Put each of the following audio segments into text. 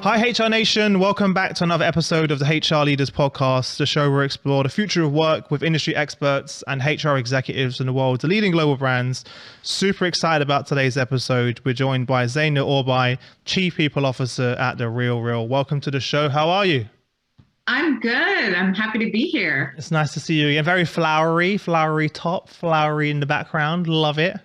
Hi HR Nation, welcome back to another episode of the HR Leaders Podcast, the show where we explore the future of work with industry experts and HR executives in the world, the leading global brands. Super excited about today's episode. We're joined by Zaina Orbai, Chief People Officer at the RealReal. Welcome to the show. How are you? I'm good. I'm happy to be here. It's nice to see you again. Very flowery top, flowery in the background. Love it.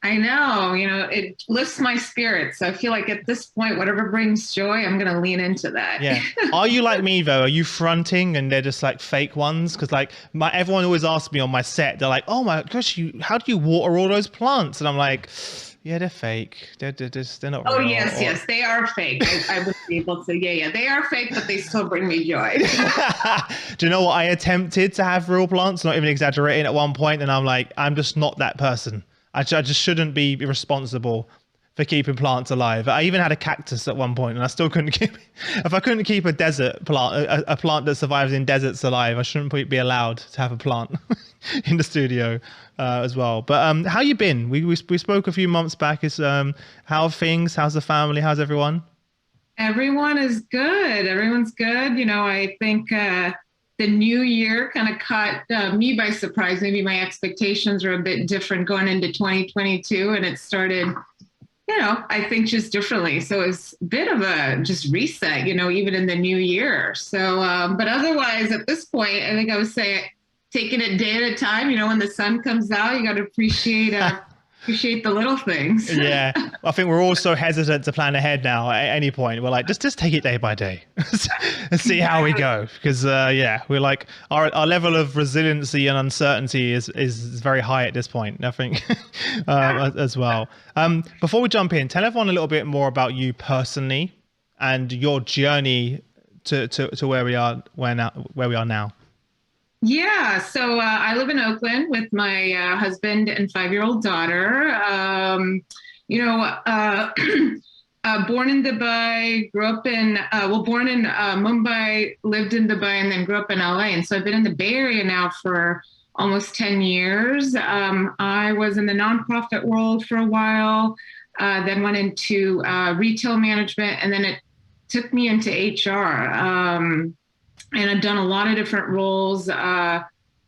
I know, it lifts my spirits. So I feel like at this point, whatever brings joy, I'm going to lean into that. Yeah. Are you like me though? Are you fronting and they're just like fake ones? Because like everyone always asks me on my set, they're like, oh my gosh, how do you water all those plants? And I'm like, yeah, they're fake. They're not real. Oh, yes. They are fake. I would be able to, yeah. They are fake, but they still bring me joy. Do you know what? I attempted to have real plants, not even exaggerating at one point. And I'm like, I'm just not that person. I just shouldn't be responsible for keeping plants alive. I even had a cactus at one point and I still couldn't keep, if I couldn't keep a desert plant, a plant that survives in deserts alive, I shouldn't be allowed to have a plant in the studio as well. But how you been? We spoke a few months back. How are things? How's the family? How's everyone? Everyone is good. Everyone's good. I think the new year kind of caught me by surprise. Maybe my expectations were a bit different going into 2022 and it started, I think just differently. So it's a bit of a just reset, even in the new year. So, but otherwise at this point, I think I would say taking it day at a time, when the sun comes out, you got to appreciate the little things. Yeah. I think we're all so hesitant to plan ahead now at any point. We're like, just take it day by day and see how we go. Because we're like, our level of resiliency and uncertainty is very high at this point, I think, as well. Before we jump in, tell everyone a little bit more about you personally and your journey to where we are now. Yeah, so I live in Oakland with my husband and 5-year-old daughter. Born in Dubai, grew up in, born in Mumbai, lived in Dubai, and then grew up in LA. And so I've been in the Bay Area now for almost 10 years. I was in the nonprofit world for a while, then went into retail management, and then it took me into HR. And I've done a lot of different roles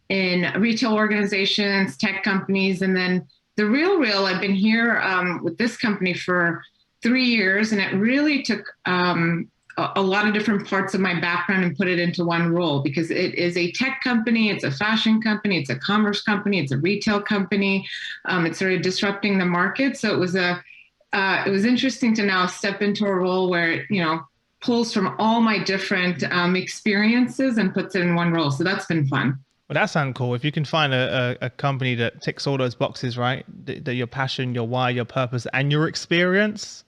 in retail organizations, tech companies, and then the RealReal. I've been here with this company for 3 years, and it really took a lot of different parts of my background and put it into one role because it is a tech company, it's a fashion company, it's a commerce company, it's a retail company. It's sort of disrupting the market. So it was interesting to now step into a role where, pulls from all my different experiences and puts it in one role. So that's been fun. Well, that sounds cool. If you can find a company that ticks all those boxes, right? That your passion, your why, your purpose, and your experience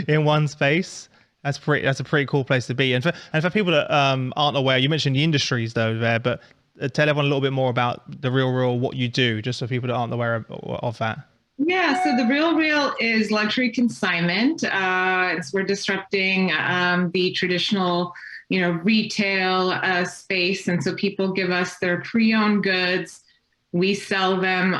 in one space, that's a pretty cool place to be. And for people that aren't aware, you mentioned the industries though there, but tell everyone a little bit more about the RealReal, what you do, just so people that aren't aware of that. Yeah, so the RealReal is luxury consignment. We're disrupting the traditional, retail space. And so people give us their pre-owned goods. We sell them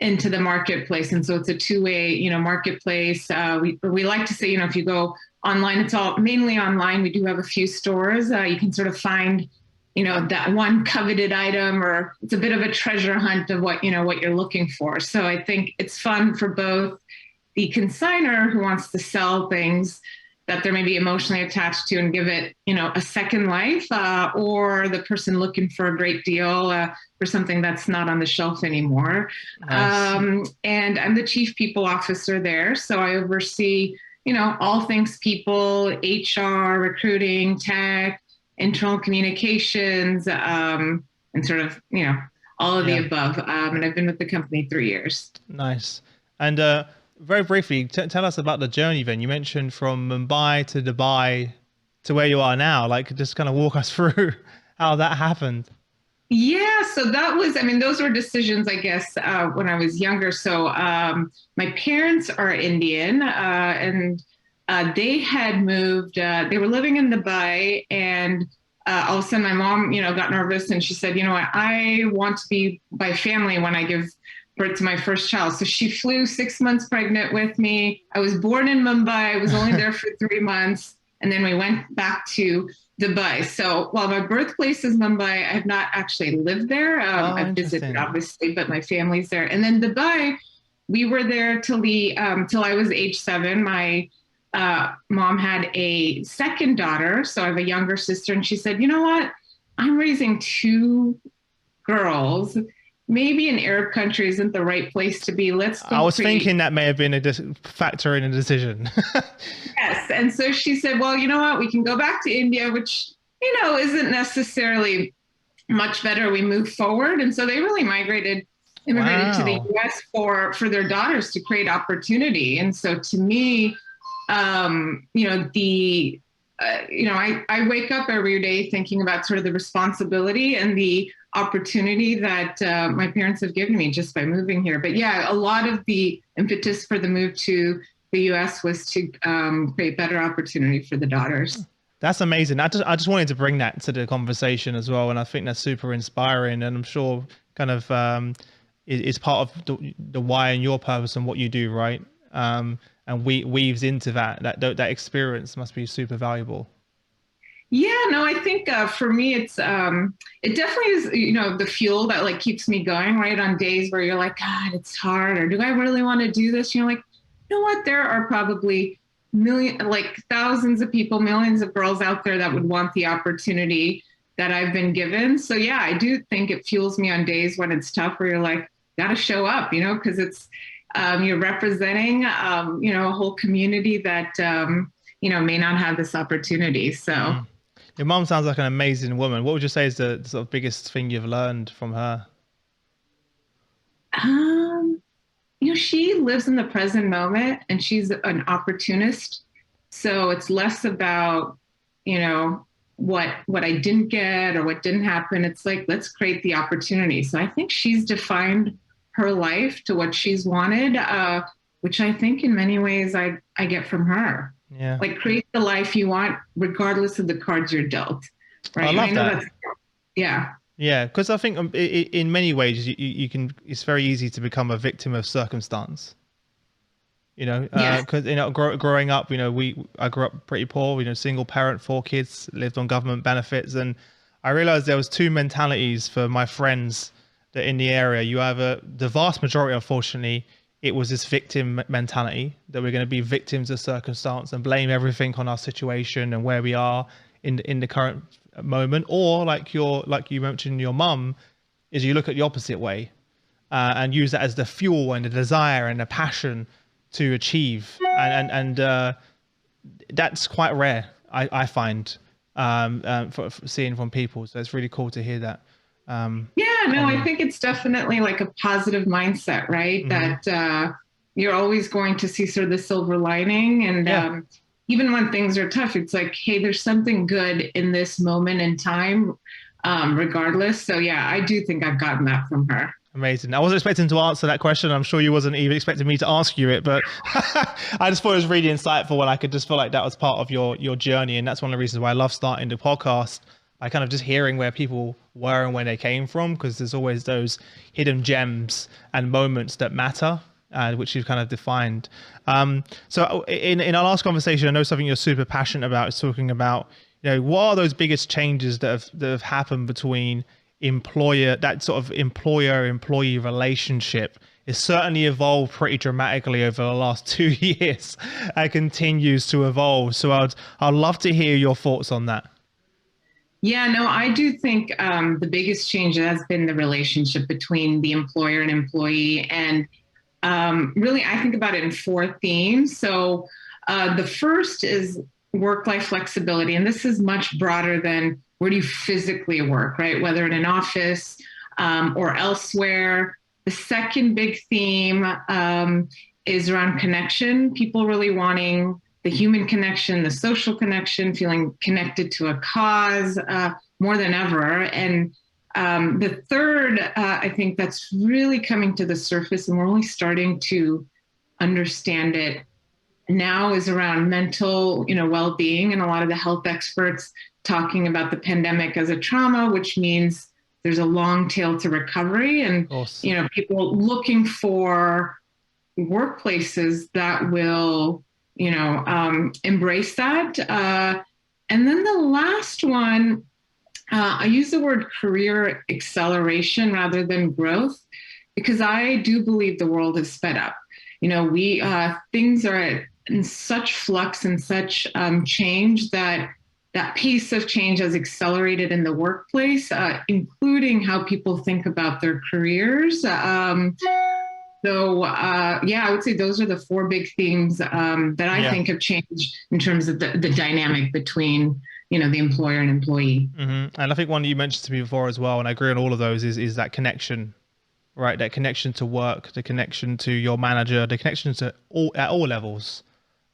into the marketplace. And so it's a two-way, marketplace. We like to say, if you go online, it's all mainly online. We do have a few stores. You can sort of find that one coveted item, or it's a bit of a treasure hunt of what you're looking for. So I think it's fun for both the consignor who wants to sell things that they're maybe emotionally attached to and give it, a second life, or the person looking for a great deal for something that's not on the shelf anymore. Nice. And I'm the Chief People Officer there. So I oversee, all things people, HR, recruiting, tech, internal communications, and sort of, all of the above. And I've been with the company 3 years. Nice. And very briefly, tell us about the journey then. You mentioned from Mumbai to Dubai to where you are now. Like, just kind of walk us through how that happened. Yeah, so that was, those were decisions, I guess, when I was younger. So my parents are Indian, and they had moved, they were living in Dubai, and all of a sudden my mom, got nervous and she said, I want to be by family when I give birth to my first child. So she flew 6 months pregnant with me. I was born in Mumbai. I was only there for 3 months. And then we went back to Dubai. So while my birthplace is Mumbai, I have not actually lived there. I've visited, obviously, but my family's there. And then Dubai, we were there till I was age 7. My mom had a second daughter, so I have a younger sister, and she said, "You know what? I'm raising 2 girls. Maybe an Arab country isn't the right place to be. Let's go." I was thinking that may have been a factor in a decision. Yes. And so she said, "Well, you know what? We can go back to India," which, isn't necessarily much better. We move forward. And so they really immigrated to the US for their daughters to create opportunity. And so to me, I wake up every day thinking about sort of the responsibility and the opportunity that my parents have given me just by moving here. But yeah, a lot of the impetus for the move to the US was to create better opportunity for the daughters. That's amazing. I just wanted to bring that to the conversation as well. And I think that's super inspiring. And I'm sure kind of it's part of the why and your purpose and what you do, right? And weaves into that experience must be super valuable. Yeah, no, I think for me, it definitely is, the fuel that like keeps me going, right? On days where you're like, God, it's hard, or do I really want to do this? You're like, you know what? There are probably thousands of people, millions of girls out there that would want the opportunity that I've been given. So yeah, I do think it fuels me on days when it's tough, where you're like, got to show up, because it's, you're representing, a whole community that, may not have this opportunity. So. Your mom sounds like an amazing woman. What would you say is the sort of biggest thing you've learned from her? She lives in the present moment, and she's an opportunist. So it's less about, what I didn't get or what didn't happen. It's like, let's create the opportunity. So I think she's defined her life to what she's wanted, which I think in many ways I get from her. Yeah. Like, create the life you want, regardless of the cards you're dealt. Right. I love that. Yeah. Yeah. Because I think in many ways you can, it's very easy to become a victim of circumstance, because, growing up, I grew up pretty poor, single parent, 4 kids, lived on government benefits. And I realized there was 2 mentalities for my friends that in the area. You have the vast majority, unfortunately, it was this victim mentality, that we're going to be victims of circumstance and blame everything on our situation and where we are in the current moment. Or like you mentioned, your mum, is you look at the opposite way and use that as the fuel and the desire and the passion to achieve. And that's quite rare, I find, for seeing from people. So it's really cool to hear that. I think it's definitely like a positive mindset, right? Mm-hmm. That you're always going to see sort of the silver lining. And even when things are tough, it's like, hey, there's something good in this moment in time, regardless. So yeah, I do think I've gotten that from her. Amazing. I wasn't expecting to answer that question. I'm sure you wasn't even expecting me to ask you it, but I just thought it was really insightful, and I could just feel like that was part of your journey. And that's one of the reasons why I love starting the podcast. I kind of just hearing where people were and where they came from, because there's always those hidden gems and moments that matter, which you've kind of defined. So in our last conversation, I know something you're super passionate about is talking about, what are those biggest changes that have happened between that sort of employer-employee relationship. It's certainly evolved pretty dramatically over the last 2 years and continues to evolve. So I'd love to hear your thoughts on that. Yeah, no, I do think the biggest change has been the relationship between the employer and employee. And really, I think about it in 4 themes. So the first is work-life flexibility. And this is much broader than where do you physically work, right? Whether in an office or elsewhere. The second big theme is around connection. People really wanting the human connection, the social connection, feeling connected to a cause more than ever. And the third, I think that's really coming to the surface, and we're only starting to understand it now, is around mental, well-being, and a lot of the health experts talking about the pandemic as a trauma, which means there's a long tail to recovery, and people looking for workplaces that will embrace that. And then the last one, I use the word career acceleration rather than growth, because I do believe the world is sped up. We things are in such flux and such change that pace of change has accelerated in the workplace, including how people think about their careers. I would say those are the four big themes that I think have changed in terms of the dynamic between the employer and employee. Mm-hmm. And I think one you mentioned to me before as well, and I agree on all of those, is that connection, right? That connection to work, the connection to your manager, the connection to at all levels,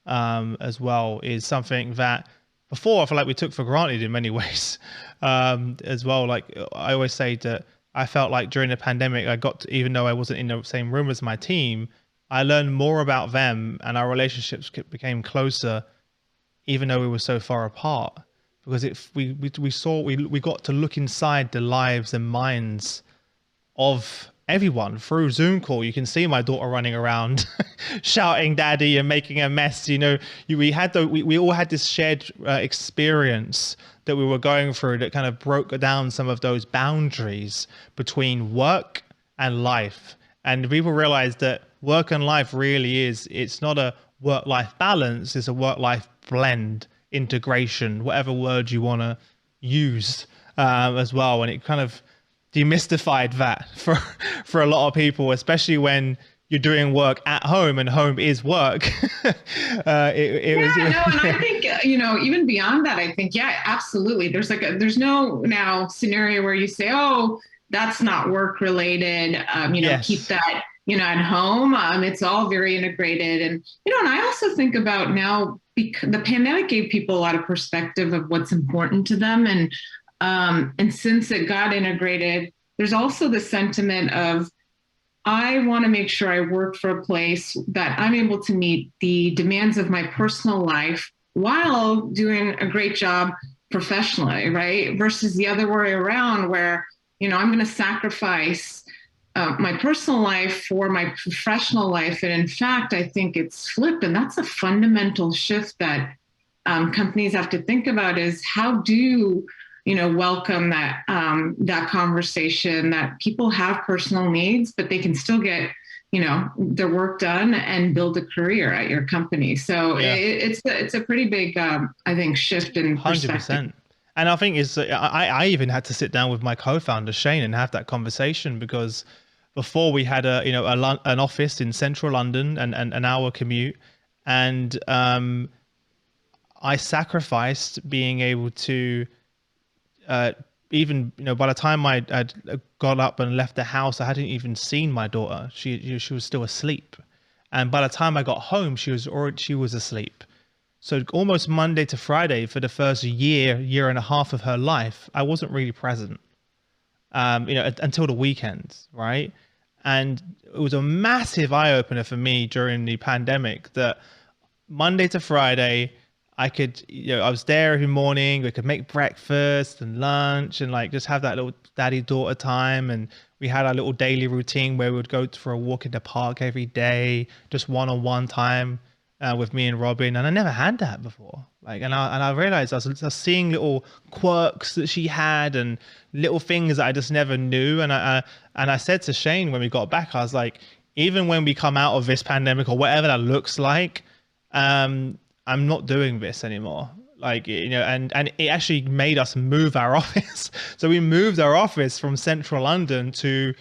as well, is something that before I feel like we took for granted in many ways, as well. Like I always say that I felt like during the pandemic, even though I wasn't in the same room as my team, I learned more about them and our relationships became closer, even though we were so far apart, because we got to look inside the lives and minds of everyone through Zoom call. You can see my daughter running around shouting daddy and making a mess. We all had this shared experience that we were going through that kind of broke down some of those boundaries between work and life. And people realized that work and life really it's not a work-life balance, it's a work-life blend, integration, whatever word you want to use, as well. And it kind of demystified that for a lot of people, especially when you're doing work at home and home is work. And I think, even beyond that, I think, yeah, absolutely. There's no now scenario where you say, oh, that's not work related. Yes. Keep that, at home. It's all very integrated. And, and I also think about now, the pandemic gave people a lot of perspective of what's important to them. And since it got integrated, there's also the sentiment of, I want to make sure I work for a place that I'm able to meet the demands of my personal life while doing a great job professionally, right? Versus the other way around where, I'm going to sacrifice my personal life for my professional life. And in fact, I think it's flipped. And that's a fundamental shift that companies have to think about, is how do welcome that conversation that people have personal needs, but they can still get, their work done and build a career at your company. So it's a pretty big, I think, shift in perspective. 100%. And I think I even had to sit down with my co-founder Shane and have that conversation, because before we had an office in central London and an hour commute, and I sacrificed being able to even by the time I'd got up and left the house, I hadn't even seen my daughter. She was still asleep, and by the time I got home, she was asleep. So almost Monday to Friday for the first year and a half of her life, I wasn't really present, until the weekends, right? And it was a massive eye opener for me during the pandemic that Monday to Friday, I could, I was there every morning. We could make breakfast and lunch and just have that little daddy-daughter time. And we had our little daily routine where we would go for a walk in the park every day, just one-on-one time with me and Robin. And I never had that before. And I realized I was seeing little quirks that she had and little things that I just never knew. And I said to Shane when we got back, I was like, even when we come out of this pandemic or whatever that looks like, I'm not doing this anymore. And it actually made us move our office. So we moved our office from central London to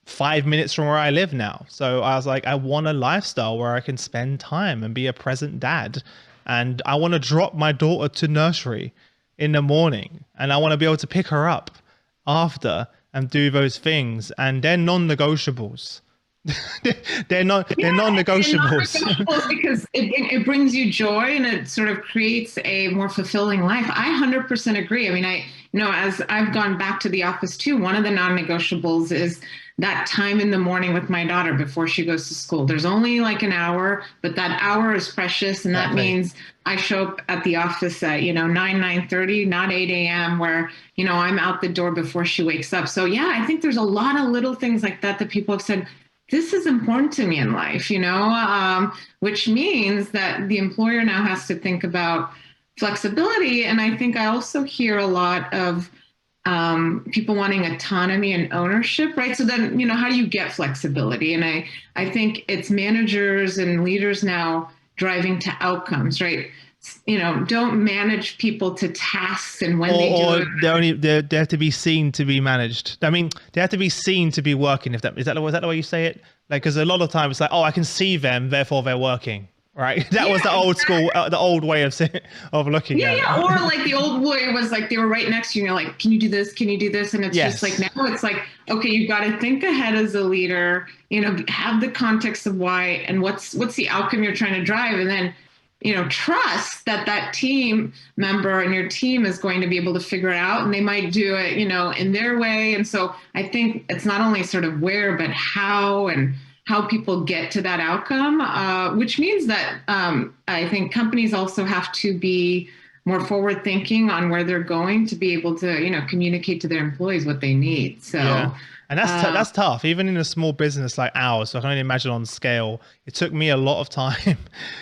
5 minutes from where I live now. So I was like, I want a lifestyle where I can spend time and be a present dad. And I want to drop my daughter to nursery in the morning. And I want to be able to pick her up after and do those things. And they're non-negotiables. they're non-negotiables because it brings you joy and it sort of creates a more fulfilling life. I 100% agree. I mean, as I've gone back to the office too, one of the non-negotiables is that time in the morning with my daughter before she goes to school. There's only an hour, but that hour is precious. And that means I show up at the office at, 9:30, not 8 a.m. where, I'm out the door before she wakes up. So yeah, I think there's a lot of little things like that people have said, this is important to me in life, which means that the employer now has to think about flexibility. And I think I also hear a lot of people wanting autonomy and ownership, right? So then, how do you get flexibility? And I think it's managers and leaders now driving to outcomes, right? Don't manage people to tasks and when they do it. They have to be seen to be managed. I mean, they have to be seen to be working. Is that the way you say it? Like, because a lot of times it's like, oh, I can see them, therefore they're working. Right. That was the old school, the old way of looking at it. Yeah. Or like the old way was like, they were right next to you and you're like, can you do this? Can you do this? And it's just like, now it's like, okay, you've got to think ahead as a leader, have the context of why and what's the outcome you're trying to drive. And then, trust that team member and your team is going to be able to figure it out, and they might do it, in their way. And so I think it's not only sort of where, but how, and how people get to that outcome, which means that I think companies also have to be more forward thinking on where they're going to be able to, communicate to their employees what they need. So, yeah. And that's tough, even in a small business like ours. So I can only imagine on scale. It took me a lot of time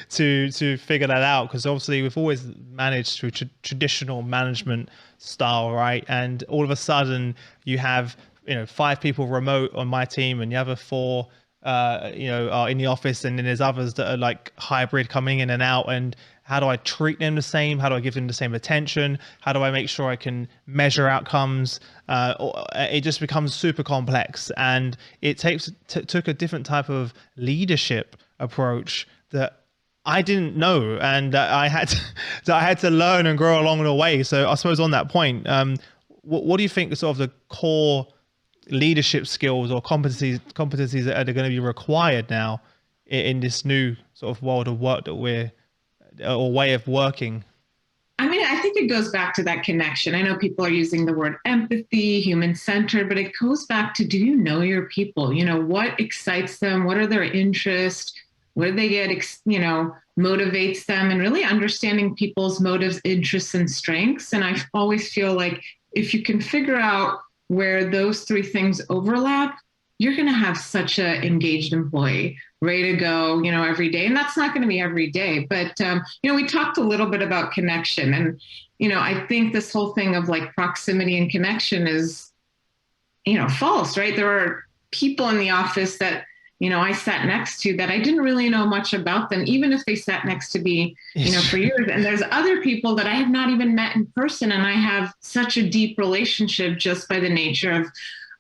to figure that out, because obviously we've always managed through traditional management style, right? And all of a sudden you have 5 people remote on my team, and the other 4 are in the office, and then there's others that are like hybrid coming in and out. And how do I treat them the same? How do I give them the same attention? How do I make sure I can measure outcomes? It just becomes super complex, and it took a different type of leadership approach that I didn't know, and I had to learn and grow along the way. So I suppose on that point, what do you think sort of the core leadership skills or competencies that are going to be required now in this new sort of world of work that or way of working? I mean, I think it goes back to that connection. I know people are using the word empathy, human-centered, but it goes back to, do you know your people? What excites them? What are their interests? What do they get, motivates them? And really understanding people's motives, interests, and strengths. And I always feel like if you can figure out where those 3 things overlap, you're going to have such an engaged employee ready to go, every day. And that's not going to be every day. But, we talked a little bit about connection. And, I think this whole thing of like proximity and connection is, false, right? There are people in the office that, I sat next to that I didn't really know much about them, even if they sat next to me, for years. And there's other people that I have not even met in person, and I have such a deep relationship just by the nature of,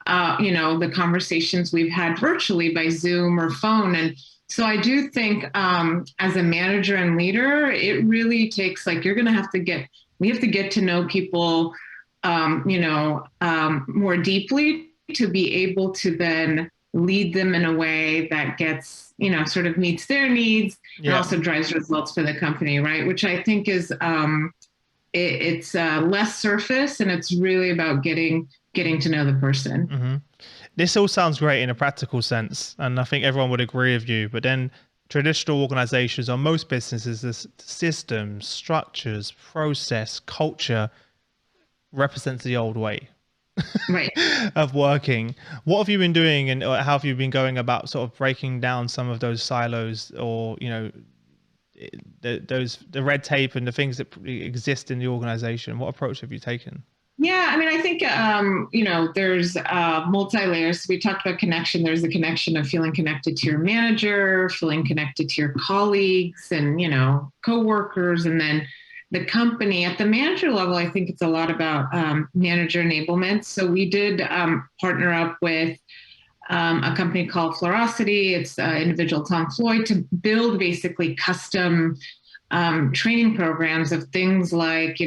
the conversations we've had virtually by Zoom or phone. And so I do think as a manager and leader, it really takes we have to get to know people, more deeply to be able to then lead them in a way that gets, sort of meets their needs and also drives results for the company, right? Which I think is, it's less surface, and it's really about getting to know the person. Mm-hmm. This all sounds great in a practical sense, and I think everyone would agree with you. But then traditional organizations or most businesses, the systems, structures, process, culture represents the old way. Right. Of working. What have you been doing, and how have you been going about sort of breaking down some of those silos, or the red tape and the things that exist in the organization? What approach have you taken? Yeah, I mean, I think, there's multi-layers. We talked about connection. There's the connection of feeling connected to your manager, feeling connected to your colleagues and, coworkers, and then the company. At the manager level, I think it's a lot about manager enablement. So we did partner up with a company called Motivosity. It's individual Tom Floyd, to build basically custom training programs of things like,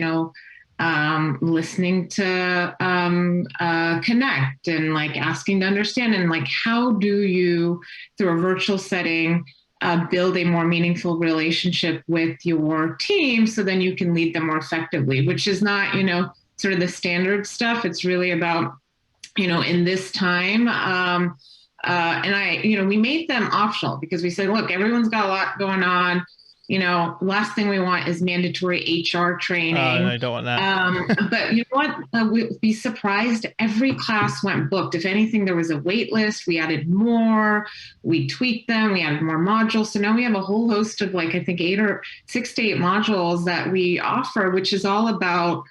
listening to connect, and like asking to understand, and like, how do you, through a virtual setting, build a more meaningful relationship with your team, so then you can lead them more effectively, which is not, sort of the standard stuff. It's really about, in this time, and we made them optional, because we said, look, everyone's got a lot going on. last thing we want is mandatory HR training. No, I don't want that. But you know what? We'd be surprised. Every class went booked. If anything, there was a wait list. We added more. We tweaked them. We added more modules. So now we have a whole host of I think 6 to 8 modules that we offer, which is all about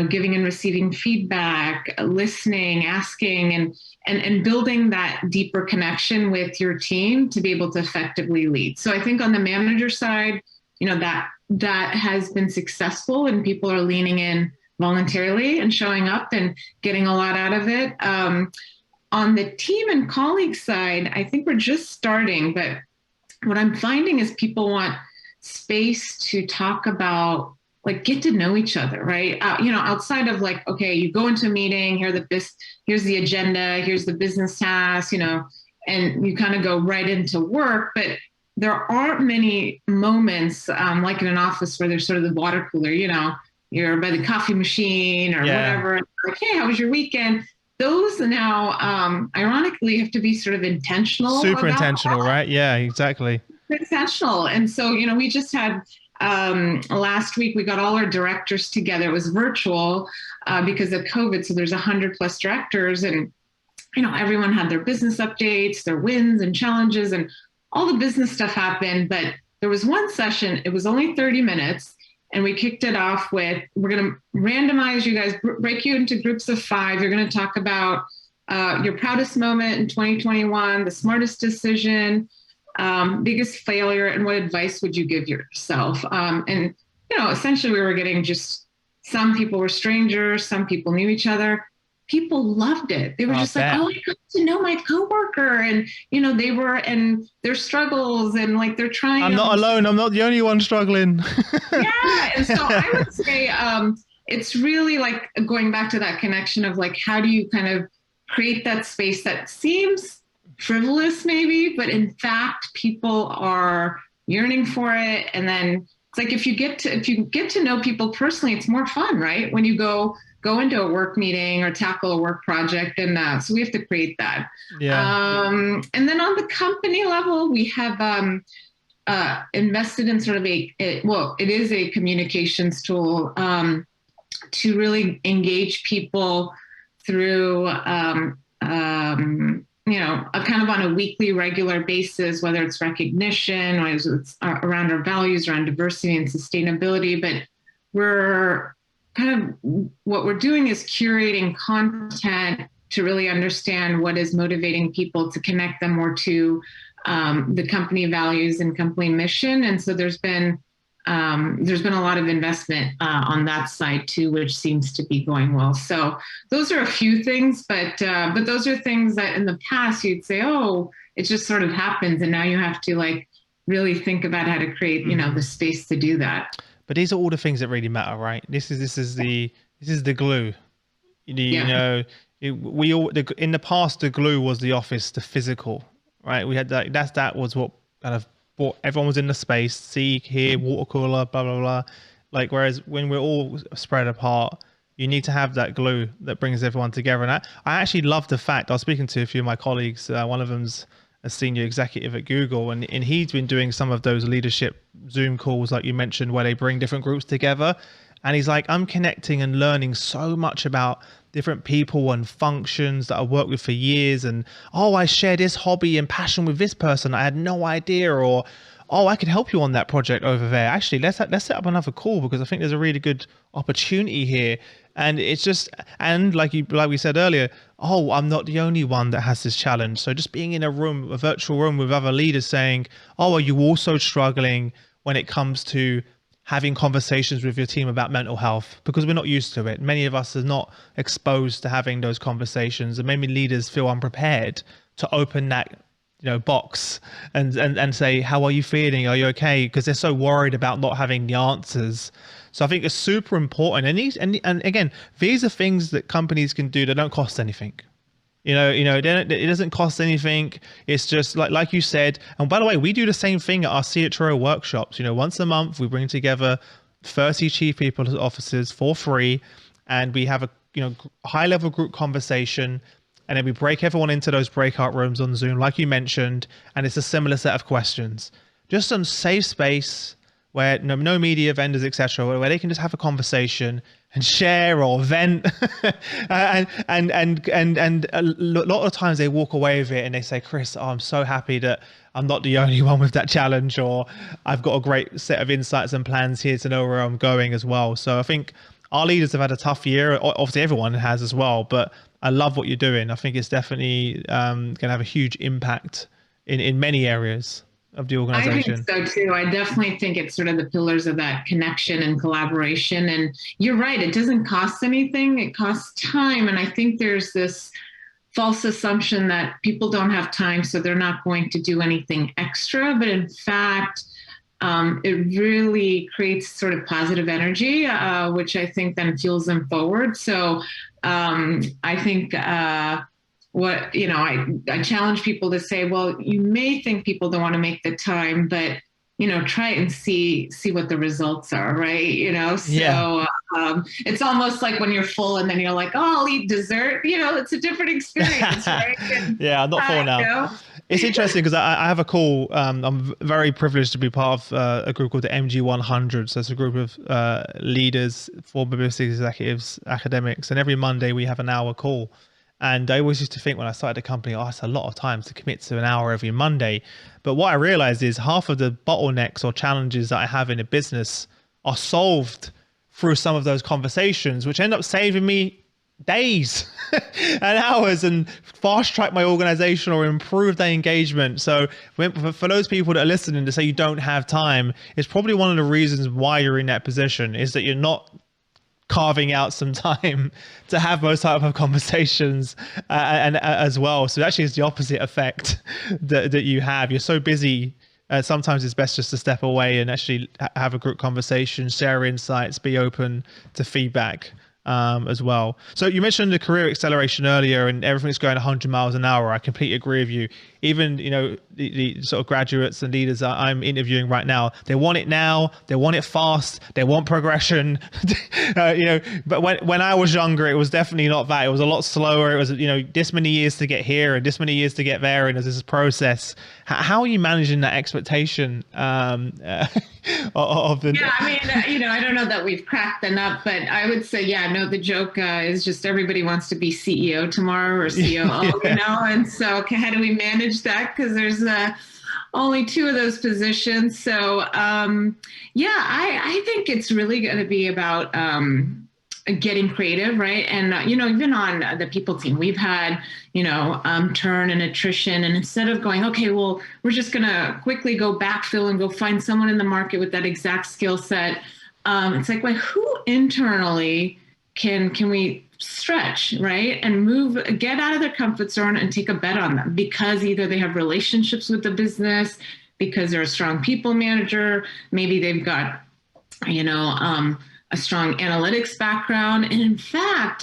giving and receiving feedback, listening, asking, and building that deeper connection with your team to be able to effectively lead. So I think on the manager side, that has been successful, and people are leaning in voluntarily and showing up and getting a lot out of it. On the team and colleague side, I think we're just starting, but what I'm finding is people want space to talk about, get to know each other, right? Outside of okay, you go into a meeting, here's the agenda, here's the business task, and you kind of go right into work. But there aren't many moments like in an office where there's sort of the water cooler, you're by the coffee machine or whatever. Hey, how was your weekend? Those now, ironically, have to be sort of intentional. Super intentional, right? Yeah, exactly. Intentional. And so, we just had, last week, we got all our directors together. It was virtual because of COVID. So there's 100+ directors, and, everyone had their business updates, their wins and challenges, and all the business stuff happened. But there was one session, it was only 30 minutes. And we kicked it off with, we're going to randomize you guys, break you into groups of 5. You're going to talk about your proudest moment in 2021, the smartest decision, biggest failure, and what advice would you give yourself? And, essentially we were getting just, some people were strangers, some people knew each other. People loved it. They were just like, oh, I got to know my coworker, and, they were, and their struggles, and they're trying. I'm not alone. I'm not the only one struggling. Yeah. And so I would say it's really going back to that connection of how do you kind of create that space that seems frivolous maybe, but in fact, people are yearning for it. And then it's if you get to know people personally, it's more fun, right? When you go into a work meeting or tackle a work project. And so we have to create that. Yeah. And then on the company level, we have invested in sort of it is a communications tool to really engage people through, a kind of on a weekly, regular basis, whether it's recognition or it's around our values, around diversity and sustainability. But what we're doing is curating content to really understand what is motivating people, to connect them more to the company values and company mission. And so there's been a lot of investment on that side too, which seems to be going well. So those are a few things, but those are things that in the past you'd say, oh, it just sort of happens, and now you have to really think about how to create the space to do that. But these are all the things that really matter, right? This is the glue. We all, in the past, the glue was the office, the physical, right? We had that was what kind of brought everyone was in the space, see, hear, water cooler, blah blah blah. Whereas when we're all spread apart, you need to have that glue that brings everyone together. And I actually love the fact, I was speaking to a few of my colleagues. One of them's a senior executive at Google, and he's been doing some of those leadership Zoom calls, like you mentioned, where they bring different groups together. And he's like, I'm connecting and learning so much about different people and functions that I worked with for years. And, oh, I share this hobby and passion with this person I had no idea. Or, oh, I could help you on that project over there. Actually, let's set up another call, because I think there's a really good opportunity here. And it's just, and like we said earlier, oh, I'm not the only one that has this challenge. So just being in a virtual room with other leaders saying, oh, are you also struggling when it comes to having conversations with your team about mental health? Because we're not used to it. Many of us are not exposed to having those conversations, and maybe leaders feel unprepared to open that box and say, how are you feeling? Are you okay? Because they're so worried about not having the answers. So I think it's super important. And again, these are things that companies can do that don't cost anything. It doesn't cost anything. It's just like you said. And by the way, we do the same thing at our CHRO workshops. Once a month, we bring together 30 chief people officers for free, and we have a high level group conversation. And then we break everyone into those breakout rooms on Zoom, like you mentioned. And it's a similar set of questions, just some safe space where no media vendors, etc., where they can just have a conversation and share or vent. and a lot of times they walk away with it and they say, Chris, oh, I'm so happy that I'm not the only one with that challenge, or I've got a great set of insights and plans here to know where I'm going as well. So I think our leaders have had a tough year. Obviously everyone has as well, but I love what you're doing. I think it's definitely going to have a huge impact in many areas of the organization. I think so too. I definitely think it's sort of the pillars of that connection and collaboration. And you're right, it doesn't cost anything, it costs time. And I think there's this false assumption that people don't have time, so they're not going to do anything extra. But in fact, it really creates sort of positive energy, which I think then fuels them forward. So I think I challenge people to say, well, you may think people don't want to make the time, but try it and see what the results are, right? So it's almost like when you're full and then you're like, oh, I'll eat dessert. It's a different experience, right? Yeah, I'm not full now. It's interesting because I have a call. I'm very privileged to be part of a group called the MG100. So it's a group of leaders, former business executives, academics, and every Monday we have an hour call. And I always used to think when I started the company, oh, it's a lot of time to commit to an hour every Monday. But what I realized is half of the bottlenecks or challenges that I have in a business are solved through some of those conversations, which end up saving me days and hours and fast track my organization or improve their engagement. So for those people that are listening to say you don't have time, it's probably one of the reasons why you're in that position, is that you're not carving out some time to have those type of conversations and as well. So actually it's the opposite effect that you have. You're so busy. Sometimes it's best just to step away and actually have a group conversation, share insights, be open to feedback as well. So you mentioned the career acceleration earlier and everything's going 100 miles an hour. I completely agree with you. Even, the sort of graduates and leaders that I'm interviewing right now, they want it now, they want it fast, they want progression, but when I was younger, it was definitely not that. It was a lot slower. It was, this many years to get here and this many years to get there. And there's this process. How are you managing that expectation of the... Yeah, I mean, I don't know that we've cracked the nut, but I would say, the joke is just everybody wants to be CEO tomorrow or COO, and so how do we manage that? Because there's only two of those positions. So, I think it's really going to be about getting creative, right? And, even on the people team, we've had, turn and attrition. And instead of going, okay, well, we're just going to quickly go backfill and go find someone in the market with that exact skill set. It's like, well, who internally can we stretch, right? And get out of their comfort zone and take a bet on them, because either they have relationships with the business, because they're a strong people manager, maybe they've got, a strong analytics background. And in fact,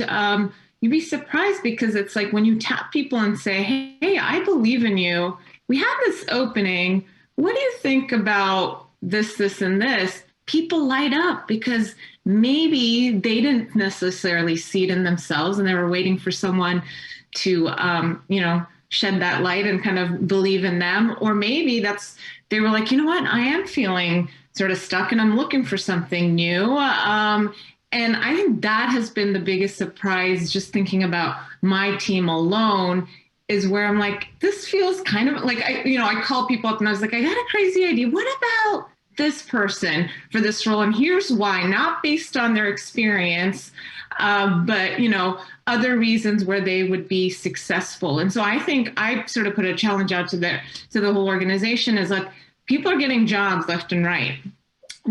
you'd be surprised, because it's like when you tap people and say, hey, I believe in you. We have this opening. What do you think about this, and this? People light up because maybe they didn't necessarily see it in themselves and they were waiting for someone to, shed that light and kind of believe in them. Or maybe they were like, you know what, I am feeling sort of stuck and I'm looking for something new. And I think that has been the biggest surprise, just thinking about my team alone, is where I'm like, this feels kind of like, I call people up and I was like, I got a crazy idea. What about this person for this role? And here's why, not based on their experience, but, other reasons where they would be successful. And so I think I sort of put a challenge out to the whole organization, is like, people are getting jobs left and right.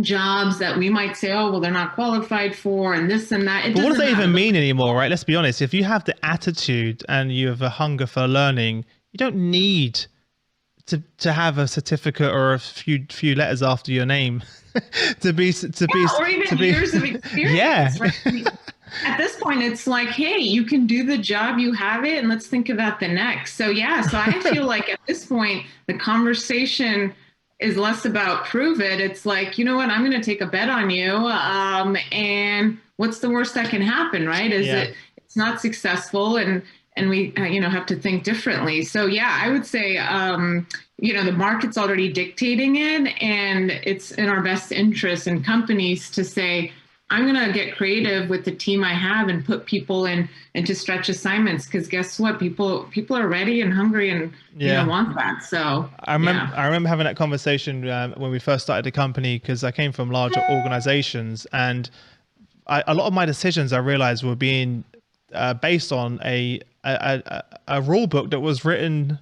Jobs that we might say, oh, well, they're not qualified for, and this and that. But what does that even mean anymore, right? Let's be honest. If you have the attitude and you have a hunger for learning, you don't need to have a certificate or a few letters after your name or even years of experience. Yeah. Right? At this point, it's like, hey, you can do the job, you have it, and let's think about the next. So I feel like at this point, the conversation is less about prove it. It's like, you know what, I'm going to take a bet on you. And what's the worst that can happen, right? It's not successful. And and we have to think differently. So yeah, I would say the market's already dictating it, and it's in our best interest in companies to say, I'm going to get creative with the team I have and put people into stretch assignments, because guess what? People are ready and hungry and want that. So I remember having that conversation when we first started the company, because I came from larger organizations, and a lot of my decisions I realized were being based on a rule book that was written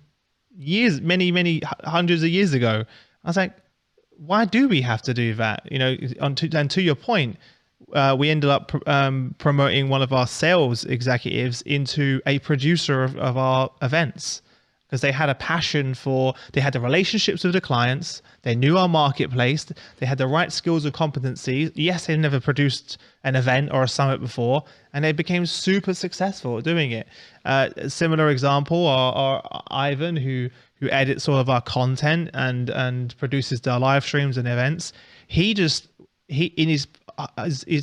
many hundreds of years ago. I was like, why do we have to do that? And to your point, we ended up promoting one of our sales executives into a producer of our events, because they had a passion they had the relationships with the clients, they knew our marketplace, they had the right skills and competencies. Yes, they never produced an event or a summit before, and they became super successful at doing it. A similar example are Ivan, who edits all of our content and produces the live streams and events. He in his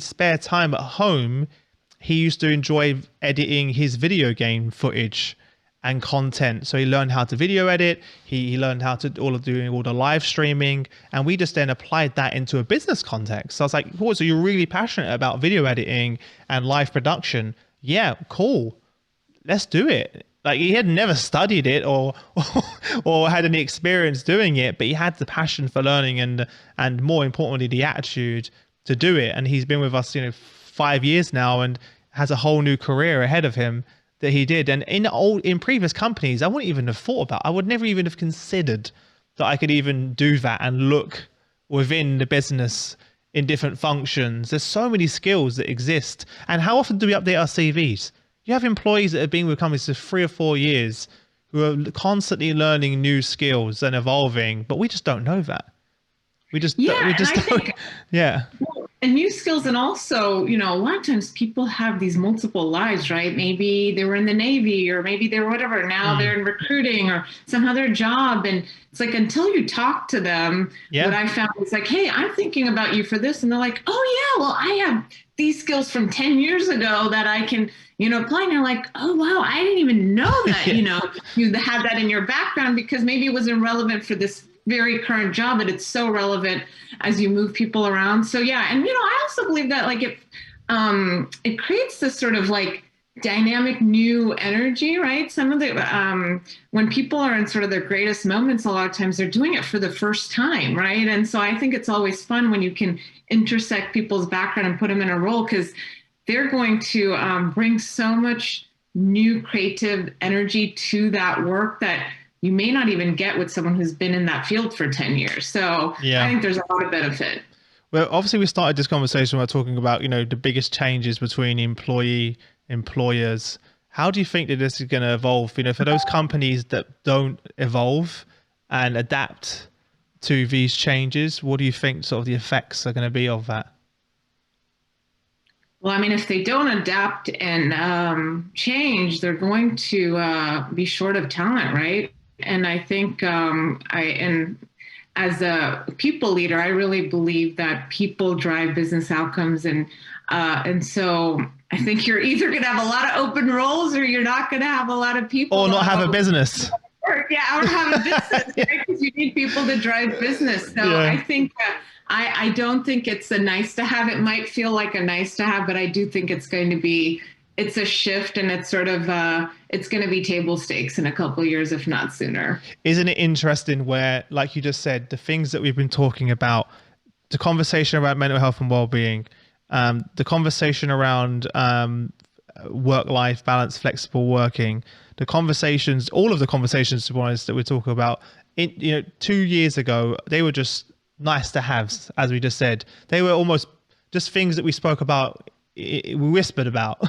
spare time at home, he used to enjoy editing his video game footage and content. So he learned how to video edit. He learned how to doing all the live streaming, and we just then applied that into a business context. So I was like, cool, so you're really passionate about video editing and live production? Yeah, cool. Let's do it. Like, he had never studied it or had any experience doing it, but he had the passion for learning and more importantly, the attitude to do it. And he's been with us, 5 years now, and has a whole new career ahead of him that he did. And in previous companies, I wouldn't even have thought about. I would never even have considered that I could even do that and look within the business in different functions. There's so many skills that exist. And how often do we update our CVs? You have employees that have been with companies for 3 or 4 years who are constantly learning new skills and evolving, but we just don't know that. We just don't. Yeah. And new skills. And also, a lot of times people have these multiple lives, right? Maybe they were in the Navy, or maybe they were whatever. Now they're in recruiting, or somehow their job. And it's like, until you talk to them, what I found is like, hey, I'm thinking about you for this. And they're like, oh yeah, well, I have these skills from 10 years ago that I can, apply. And you're like, oh, wow, I didn't even know that, you had that in your background, because maybe it wasn't relevant for this very current job, but it's so relevant as you move people around. So yeah. And, I also believe that like it creates this sort of like dynamic new energy, right? Some of the, when people are in sort of their greatest moments, a lot of times they're doing it for the first time, right? And so I think it's always fun when you can intersect people's background and put them in a role, because they're going to bring so much new creative energy to that work that you may not even get with someone who's been in that field for 10 years. So I think there's a lot of benefit. Well, obviously we started this conversation by talking about, the biggest changes between employers. How do you think that this is going to evolve? For those companies that don't evolve and adapt to these changes, what do you think sort of the effects are going to be of that? Well, I mean, if they don't adapt and change, they're going to be short of talent, right? And I think as a people leader, I really believe that people drive business outcomes, and so I think you're either going to have a lot of open roles, or you're not going to have a lot of people, or not have a business. Yeah, or have a business, right? Because you need people to drive business. So I think I don't think it's a nice to have. It might feel like a nice to have, but I do think it's a shift, and it's sort of it's going to be table stakes in a couple of years, if not sooner. Isn't it interesting where, like you just said, the things that we've been talking about, the conversation about mental health and well-being, the conversation around work-life balance, flexible working, the conversations, all of the conversations, to be honest, that we're talking about, 2 years ago, they were just nice to haves, as we just said. They were almost just things that we spoke about, we whispered about,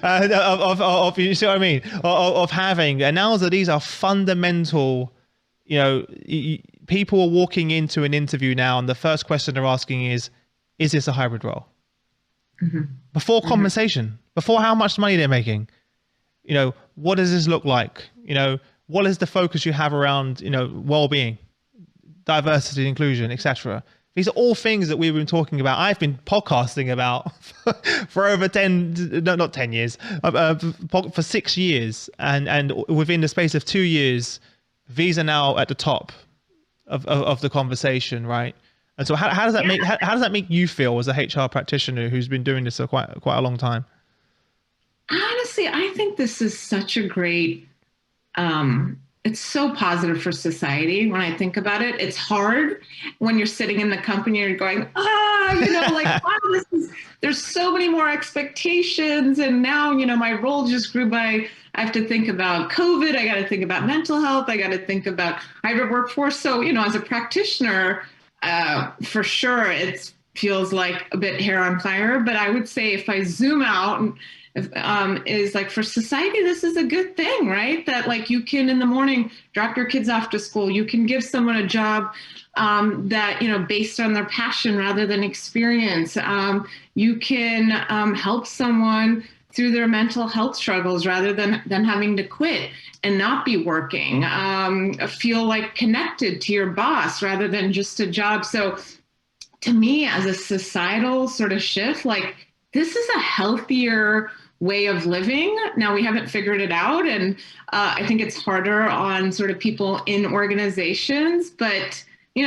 of you see what I mean, of having. And now that these are fundamental, people are walking into an interview now, and the first question they're asking is this a hybrid role? Mm-hmm. Before compensation, before how much money they're making, what does this look like? What is the focus you have around, well-being, diversity, inclusion, etc.? These are all things that we've been talking about. I've been podcasting about for over 10, no, not 10 years, for 6 years. And within the space of 2 years, these are now at the top of the conversation, right? And so how does that how does that make you feel as a HR practitioner who's been doing this for quite a long time? Honestly, I think this is such a great, it's so positive for society when I think about it. It's hard when you're sitting in the company and you're going, like, wow, there's so many more expectations. And now, my role just grew by, I have to think about COVID. I got to think about mental health. I got to think about hybrid workforce. So, as a practitioner, for sure, it feels like a bit hair on fire. But I would say if I zoom out, is like for society, this is a good thing, right? That like you can in the morning drop your kids off to school. You can give someone a job that, based on their passion rather than experience. You can help someone through their mental health struggles rather than having to quit and not be working. Feel like connected to your boss rather than just a job. So to me, as a societal sort of shift, like this is a healthier way of living. Now we haven't figured it out. And I think it's harder on sort of people in organizations, but we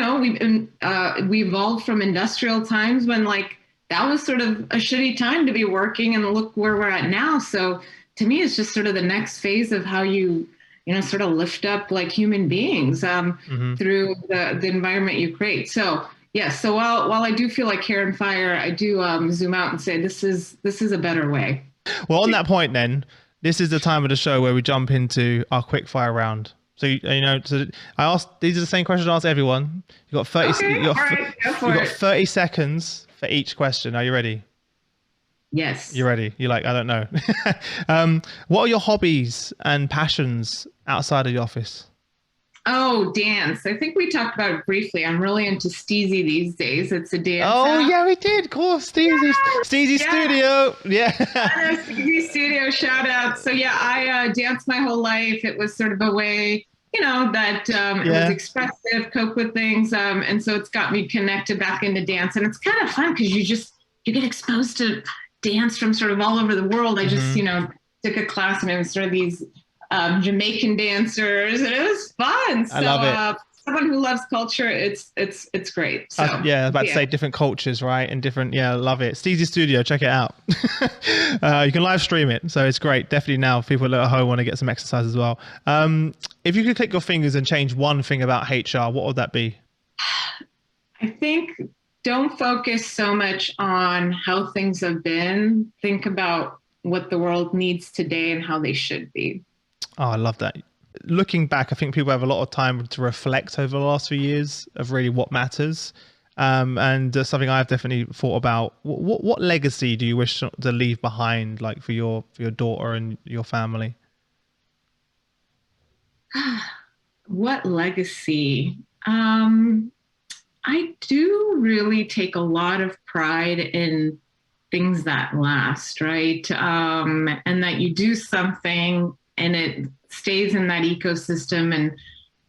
evolved from industrial times when like that was sort of a shitty time to be working, and look where we're at now. So to me, it's just sort of the next phase of how you sort of lift up like human beings through the environment you create. So yes. So while I do feel like hair and fire, I do zoom out and say this is a better way. Well, on that point, then this is the time of the show where we jump into our quickfire round. So so I asked, these are the same questions I asked everyone. You got 30. Okay, you got 30 seconds for each question. Are you ready? Yes. You're ready. You're like, I don't know. What are your hobbies and passions outside of the office? Oh, dance. I think we talked about it briefly. I'm really into Steezy these days. It's a dance. Oh, yeah, we did. Of course. Steezy, Steezy Studio. Yeah. Steezy Studio, shout out. So yeah, I danced my whole life. It was sort of a way, that it was expressive, cope with things. And so it's got me connected back into dance. And it's kind of fun because you get exposed to dance from sort of all over the world. I just, took a class and it was sort of these Jamaican dancers, and it was fun. So, I love it. Someone who loves culture, it's great. So, I was about to say different cultures, right? And different, I love it. Steezy Studio, check it out. You can live stream it, so it's great. Definitely now, if people at home want to get some exercise as well. If you could click your fingers and change one thing about HR, what would that be? I think don't focus so much on how things have been. Think about what the world needs today and how they should be. Oh, I love that. Looking back, I think people have a lot of time to reflect over the last few years of really what matters. And something I've definitely thought about. What legacy do you wish to leave behind, like for your daughter and your family? What legacy? I do really take a lot of pride in things that last, right? And that you do something and it stays in that ecosystem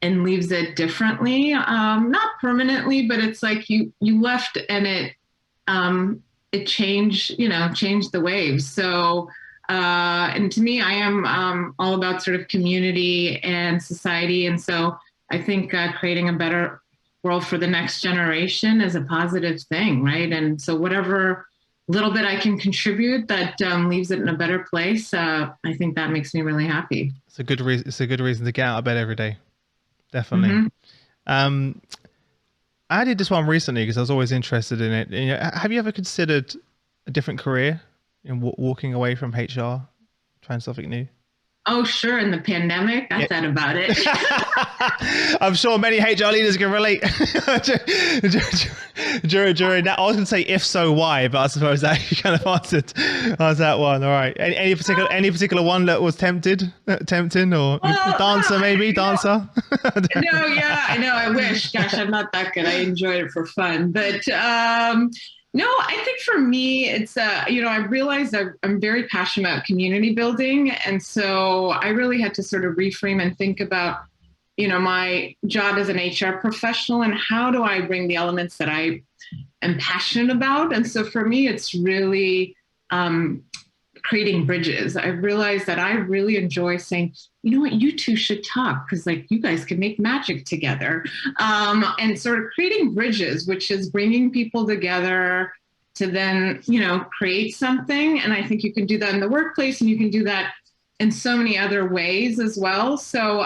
and leaves it differently, not permanently, but it's like you left and it changed the waves. So, and to me, I am all about sort of community and society. And so I think creating a better world for the next generation is a positive thing, right? And so whatever little bit I can contribute that leaves it in a better place, I think that makes me really happy. It's a good reason to get out of bed every day. Definitely. Mm-hmm. I did this one recently because I was always interested in it. Have you ever considered a different career in walking away from HR, trying something new? Oh, sure. In the pandemic, I thought about it. I'm sure many HR leaders can relate during that. I was going to say, if so, why? But I suppose that you kind of answered that one. All right. Any particular one that was tempting, or dancer maybe? Dancer? No, yeah, I know. I wish. Gosh, I'm not that good. I enjoyed it for fun, but no, I think for me, it's, I realized I'm very passionate about community building. And so I really had to sort of reframe and think about my job as an HR professional, and how do I bring the elements that I am passionate about? And so for me, it's really creating bridges. I realized that I really enjoy saying, you know what, you two should talk, because like you guys can make magic together. And sort of creating bridges, which is bringing people together to then, create something. And I think you can do that in the workplace, and you can do that in so many other ways as well. So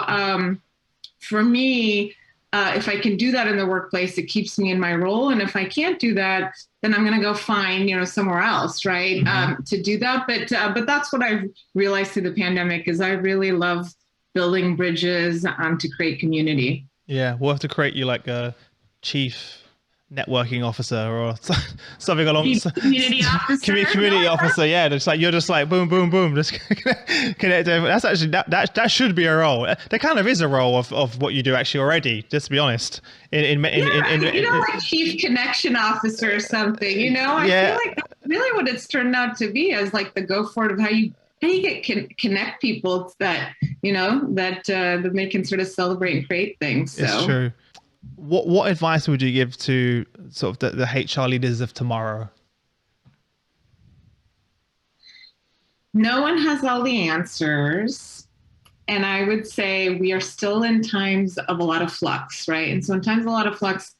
for me, if I can do that in the workplace, it keeps me in my role. And if I can't do that, then I'm going to go find, somewhere else, right, to do that. But that's what I've realized through the pandemic is I really love building bridges to create community. Yeah, we'll have to create you like a chief networking officer or something along community officer. Community officer, yeah. You're just like boom, boom, boom, just connect. That's actually that should be a role. There kind of is a role of what you do actually already. Just to be honest, like chief connection officer or something. I feel like that's really what it's turned out to be, as like the go forward of how you connect people that that they can sort of celebrate and create things. So. It's true. What advice would you give to sort of the HR leaders of tomorrow? No one has all the answers. And I would say we are still in times of a lot of flux, right? And so in times of a lot of flux,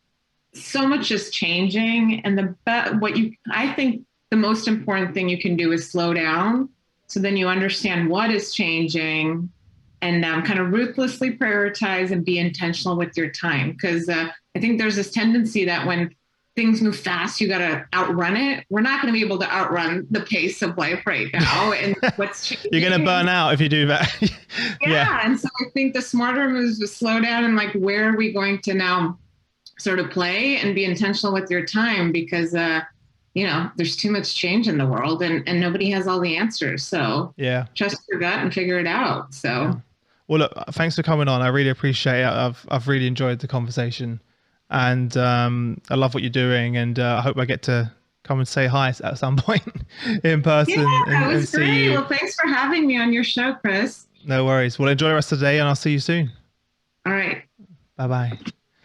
so much is changing. And I think the most important thing you can do is slow down. So then you understand what is changing, and kind of ruthlessly prioritize and be intentional with your time. Because I think there's this tendency that when things move fast, you got to outrun it. We're not going to be able to outrun the pace of life right now. And what's changing. You're going to burn out if you do that. Yeah. And so I think the smarter moves to slow down and like, where are we going to now sort of play and be intentional with your time? Because, there's too much change in the world, and nobody has all the answers. So trust your gut and figure it out. So. Yeah. Well, look, thanks for coming on. I really appreciate it. I've really enjoyed the conversation, and I love what you're doing, and I hope I get to come and say hi at some point in person. Yeah, it was see great. you. Well, thanks for having me on your show, Chris. No worries. Well, enjoy the rest of the day, and I'll see you soon. All right. Bye-bye.